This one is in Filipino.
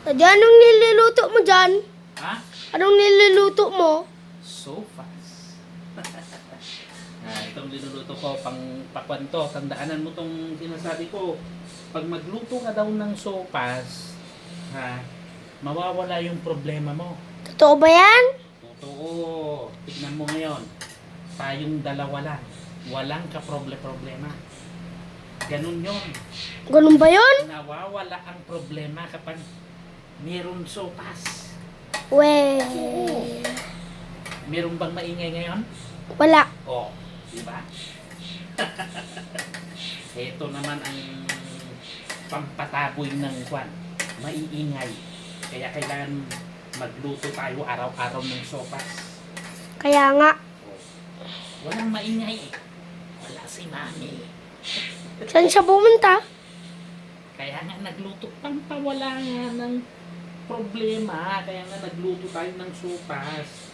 Daddy, anong niluluto mo dyan? Ha? Anong niluluto mo? Sopas. Itong linuluto ko, pang pakwanto. Tandaanan mo tong sinasabi ko. Pag magluto ka daw ng sopas, mawawala yung problema mo. Totoo ba yan? Totoo. Tignan mo ngayon. Tayong dalawa lang. Walang kaproble-problema. Ganun yun. Ganun ba yun? Nawawala ang problema kapag meron sopas. We. Meron bang maingay ngayon? Wala. Oh, di ba? Ito naman ang pampataboy ng kwan. Maiingay. Kaya kailangan magluto tayo araw-araw ng sopas. Kaya nga. Walang maingay. Wala si mami. Saan siya pumunta? Kaya nga nagluto, pampawala nga ng problema. Kaya nga nagluto tayo ng sopas.